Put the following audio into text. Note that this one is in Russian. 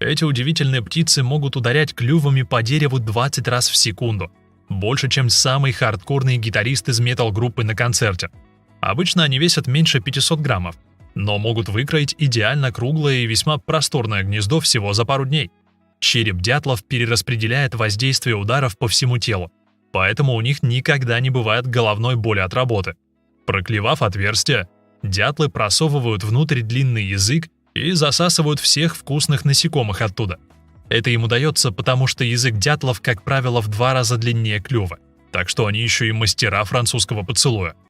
Эти удивительные птицы могут ударять клювами по дереву 20 раз в секунду. Больше, чем самый хардкорный гитарист из метал-группы на концерте. Обычно они весят меньше 500 граммов, но могут выкроить идеально круглое и весьма просторное гнездо всего за пару дней. Череп дятлов перераспределяет воздействие ударов по всему телу, поэтому у них никогда не бывает головной боли от работы. Проклевав отверстие, дятлы просовывают внутрь длинный язык и засасывают всех вкусных насекомых оттуда. Это им удается, потому что язык дятлов, как правило, в 2 раза длиннее клюва, так что они еще и мастера французского поцелуя.